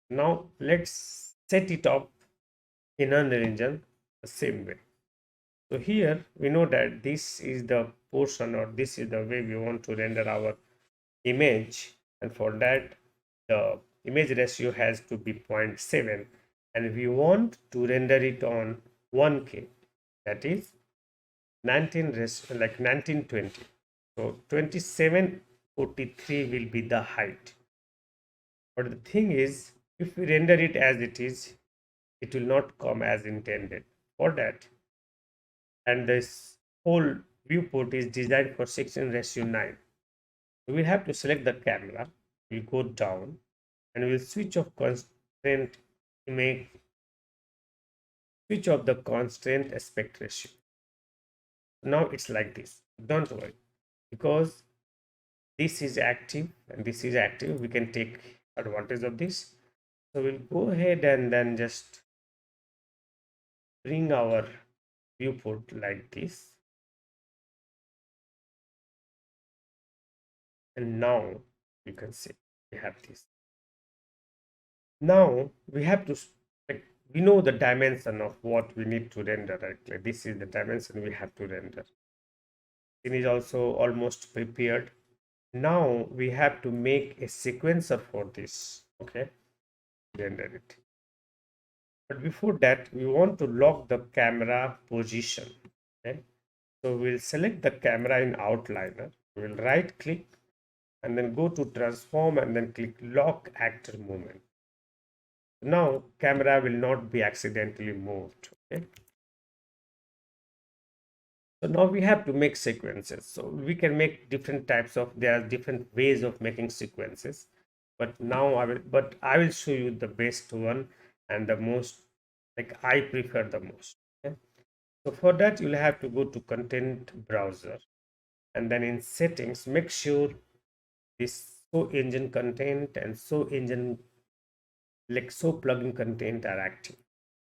Now let's set it up in Unreal Engine the same way. So here we know that this is the portion, or this is the way we want to render our image, and for that the image ratio has to be 0.7, and we want to render it on 1K, that is 19 like 1920. So 2743 will be the height. But the thing is, if we render it as it is, it will not come as intended. For that, and this whole viewport is designed for 16:9. We have to select the camera. We'll go down and we'll switch off constraint image, switch off the constraint aspect ratio. Now it's like this. Don't worry, because this is active and this is active. We can take advantage of this. So we'll go ahead and then just bring our viewport like this. And now you can see we have this. Now we have to, like, we know the dimension of what we need to render, right? Like this is the dimension we have to render. It is also almost prepared. Now we have to make a sequencer for this. Okay, render it. But before that, we want to lock the camera position. Okay, so we'll select the camera in outliner. We'll right click and then go to transform and then click lock actor movement. Now camera will not be accidentally moved. Okay, so now we have to make sequences. So we can make different types of, there are different ways of making sequences, but now I will show you the best one and the most, like, I prefer the most. Okay, so for that you'll have to go to content browser, and then in settings make sure this show engine content and show engine, like show plugin content, are active.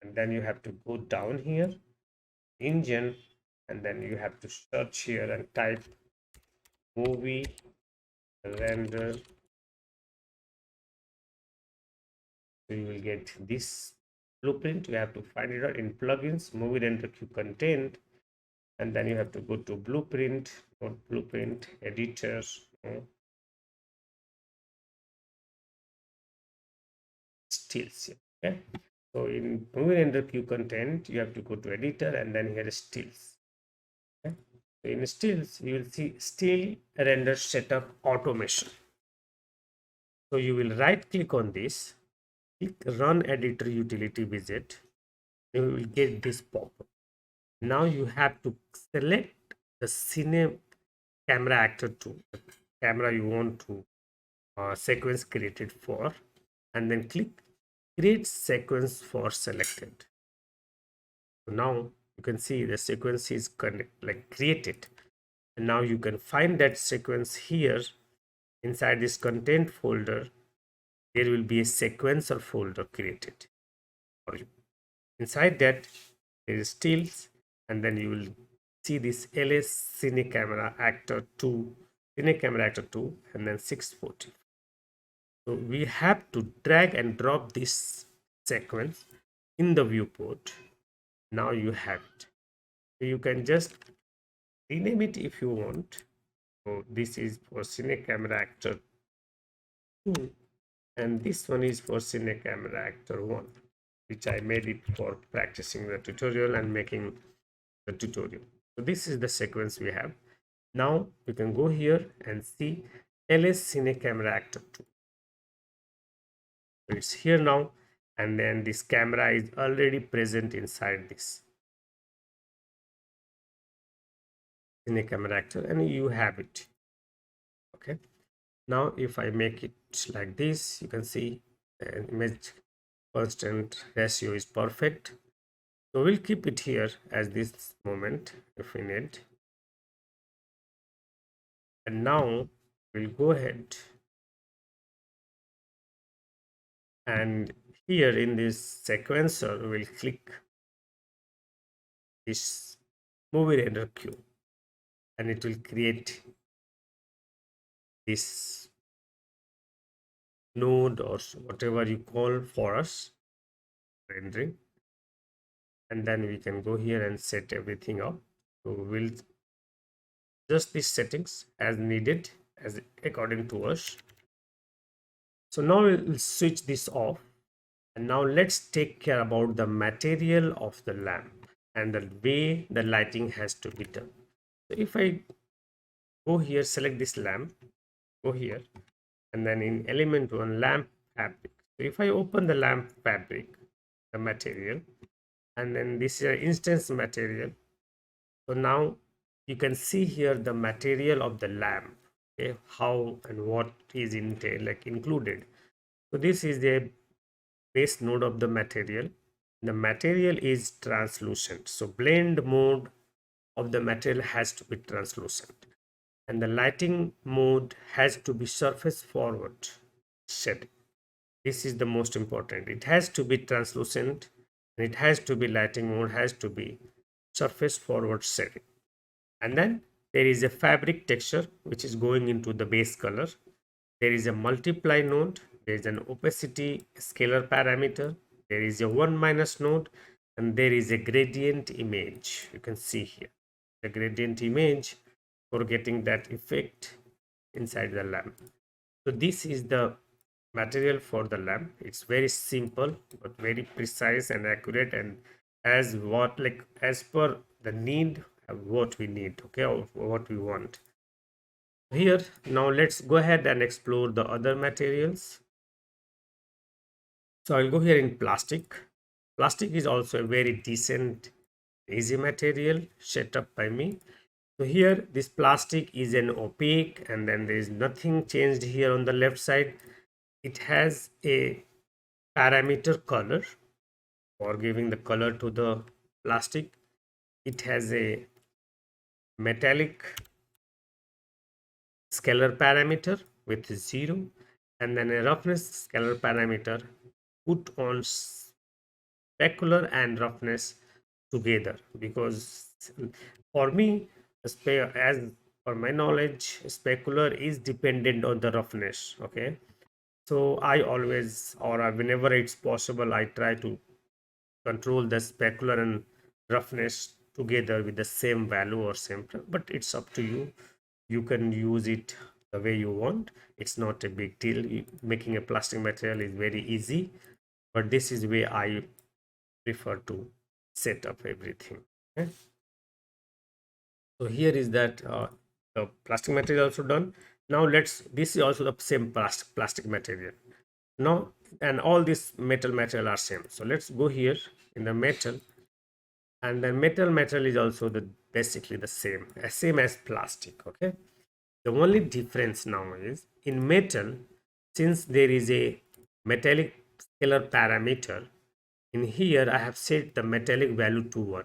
And then you have to go down here, engine, and then you have to search here and type movie render. So you will get this blueprint. You have to find it out in plugins, movie render queue content, and then you have to go to blueprint, not blueprint editors, stills. Okay, so in movie render queue content, you have to go to editor and then here is stills. Okay, so in stills, you will see still render setup automation. So you will right click on this, click run editor utility widget. You will get this pop-up. Now you have to select the cine camera actor 2, the camera you want to sequence created for, and then click create sequence for selected. So now you can see the sequence is like created, and now you can find that sequence here inside this content folder. There will be a sequencer folder created for you. Inside that there is stills, and then you will see this ls cine camera actor 2, cine camera actor 2, and then 640. So we have to drag and drop this sequence in the viewport. Now you have it. So you can just rename it if you want. So this is for cine camera actor 2, and this one is for cine camera actor 1, which I made it for practicing the tutorial and making the tutorial. So this is the sequence we have. Now you can go here and see ls cine camera actor 2. So it's here now, and then this camera is already present inside this cine camera actor, and you have it. Okay, now if I make it like this, you can see the image constant ratio is perfect. So we'll keep it here as this moment if we need. And now we'll go ahead and here in this sequencer we'll click this movie render queue, and it will create this node or whatever you call for us rendering, and then we can go here and set everything up. So we'll just these settings as needed as according to us. So now we'll switch this off, and now let's take care about the material of the lamp and the way the lighting has to be done. So if I go here, select this lamp, go here, and then in element 1 lamp fabric. So if I open the lamp fabric, the material, and then this is an instance material. So now you can see here the material of the lamp, okay, how and what is included. So this is the base node of the material. The material is translucent, so blend mode of the material has to be translucent, and the lighting mode has to be surface forward setting. This is the most important. It has to be translucent, and it has to be lighting mode has to be surface forward setting. And then there is a fabric texture which is going into the base color. There is a multiply node, there is an opacity scalar parameter, there is a 1 minus node, and there is a gradient image. You can see here the gradient image for getting that effect inside the lamp. So this is the material for the lamp. It's very simple but very precise and accurate, and as per the need what we need, okay, or what we want here. Now let's go ahead and explore the other materials. So I'll go here in plastic. Plastic is also a very decent easy material set up by me. So here this plastic is an opaque, and then there is nothing changed here on the left side. It has a parameter color for giving the color to the plastic. It has a metallic scalar parameter with 0, and then a roughness scalar parameter put on specular and roughness together, because for me as per my knowledge specular is dependent on the roughness, okay. So I always, or whenever it's possible, I try to control the specular and roughness together with the same value or same, but it's up to you. You can use it the way you want. It's not a big deal. Making a plastic material is very easy, but this is where I prefer to set up everything, okay? So here is that the plastic material also done. Now this is also the same plastic material now, and all this metal material are same. So let's go here in the metal, and the metal material is also basically the same as plastic, okay. The only difference now is in metal, since there is a metallic scalar parameter, in here I have set the metallic value to 1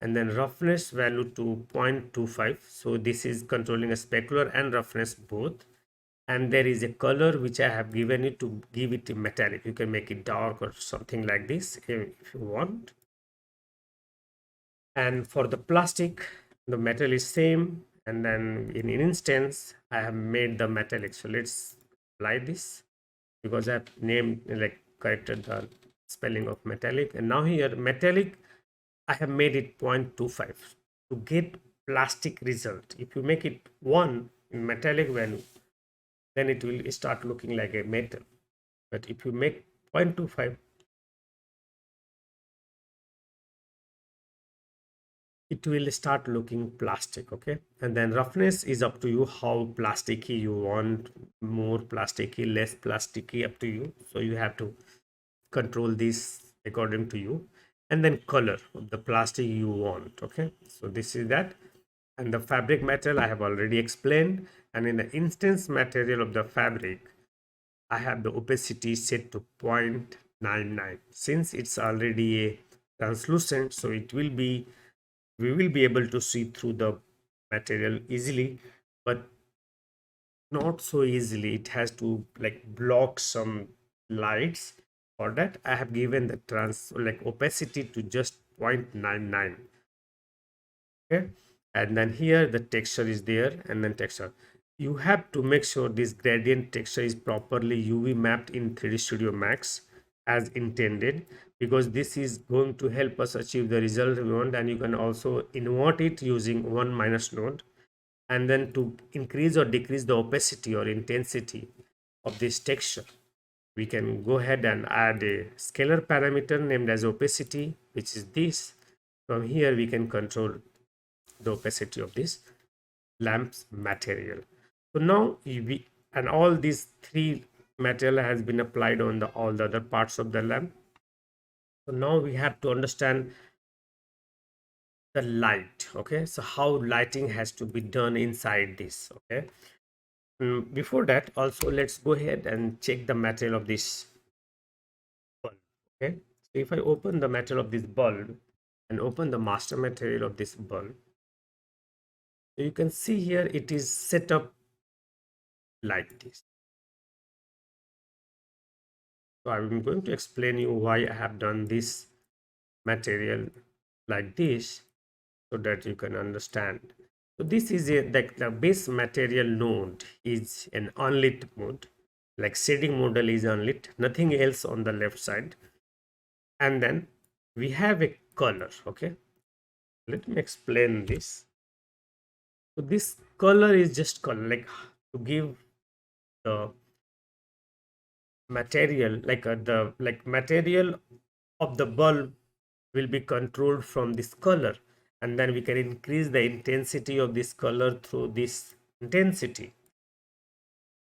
and then roughness value to 0.25. So this is controlling a specular and roughness both, and there is a color which I have given it to give it a metallic. You can make it dark or something like this if you want. And for the plastic, the metal is same, and then in an instance I have made the metallic. So let's apply this, because I have named corrected the spelling of metallic, and now here metallic I have made it 0.25 to get plastic result. If you make it 1 in metallic value, then it will start looking like a metal, but if you make 0.25, it will start looking plastic, okay. And then roughness is up to you, how plasticky you want, more plasticky, less plasticky, up to you. So you have to control this according to you. And then color of the plastic you want, okay. So this is that. And the fabric material I have already explained, and in the instance material of the fabric I have the opacity set to 0.99. Since it's already a translucent, so we will be able to see through the material easily, but not so easily. It has to block some lights. For that I have given the opacity to just 0.99, okay. And then here the texture is there, and then texture, you have to make sure this gradient texture is properly UV mapped in 3D Studio Max as intended, because this is going to help us achieve the result we want. And you can also invert it using 1 minus node, and then to increase or decrease the opacity or intensity of this texture, we can go ahead and add a scalar parameter named as opacity, which is this. From here we can control the opacity of this lamp's material. So now we, and all these three material has been applied on the all the other parts of the lamp. So now we have to understand the light. Okay, so how lighting has to be done inside this. Okay, before that also let's go ahead and check the material of this bulb. Okay, so if I open the material of this bulb and open the master material of this bulb, so you can see here it is set up like this. So I'm going to explain you why I have done this material like this, so that you can understand. So this is a, the base material node is an unlit mode, like shading model is unlit, nothing else on the left side. And then we have a color. Okay, let me explain this. So this color is just color, like to give the material, like the material of the bulb will be controlled from this color, and then we can increase the intensity of this color through this intensity.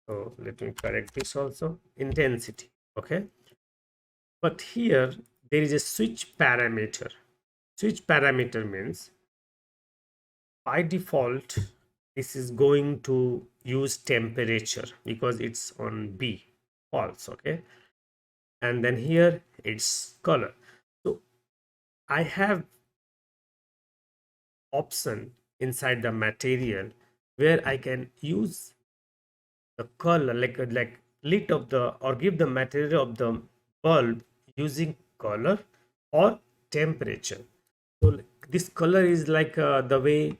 So let me correct this also, intensity. Okay, but here there is a switch parameter. Switch parameter means by default this is going to use temperature because it's on B, false. Okay, and then here it's color. So I have option inside the material where I can use the color, like lit of the, or give the material of the bulb using color or temperature. So this color is like the way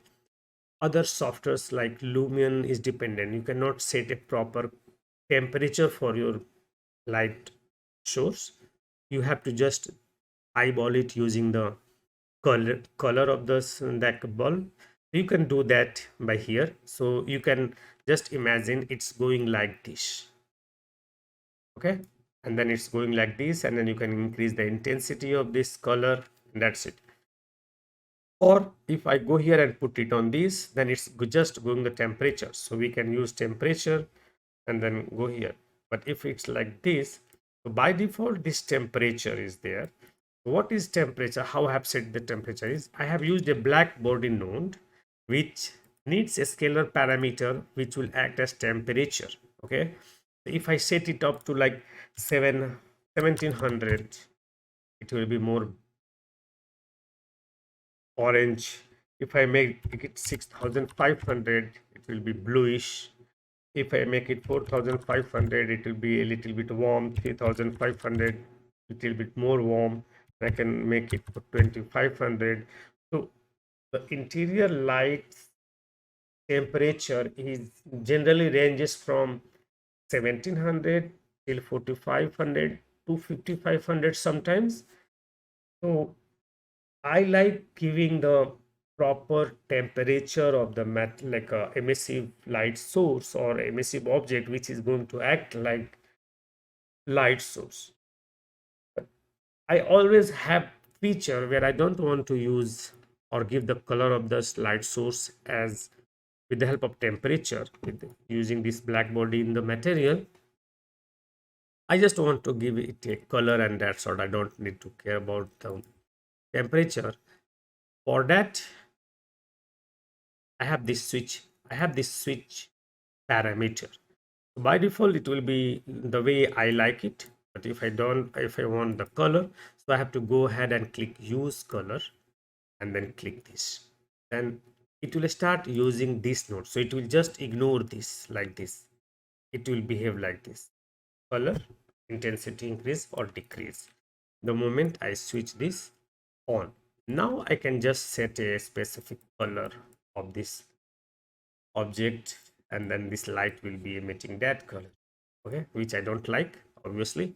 other softwares like Lumion is dependent. You cannot set a proper temperature for your light source. You have to just eyeball it using the color of that bulb. You can do that by here. So you can just imagine it's going like this. Okay, and then it's going like this, and then you can increase the intensity of this color, and that's it. Or if I go here and put it on this, then it's just going the temperature, so we can use temperature and then go here. But if it's like this, so by default this temperature is there. What is temperature? How I have set the temperature is, I have used a black body node which needs a scalar parameter which will act as temperature. Okay, if I set it up to like 1700, it will be more orange. If I make it 6500, it will be bluish. If I make it 4500, it will be a little bit warm. 3500, a little bit more warm. I can make it for 2500. So the interior light temperature is generally ranges from 1700 till 4500 to 5500 sometimes. So I like giving the proper temperature of the like a emissive light source or emissive object which is going to act like light source. I always have feature where I don't want to use or give the color of this light source as with the help of temperature with using this black body in the material. I just want to give it a color, and that's all. I don't need to care about the temperature. For that, I have this switch parameter. By default, it will be the way I like it. But if I want the color, so I have to go ahead and click use color and then click this. Then it will start using this node. So it will just ignore this like this. It will behave like this. Color, intensity increase or decrease. The moment I switch this on, now I can just set a specific color of this object and then this light will be emitting that color, okay, which I don't like, obviously.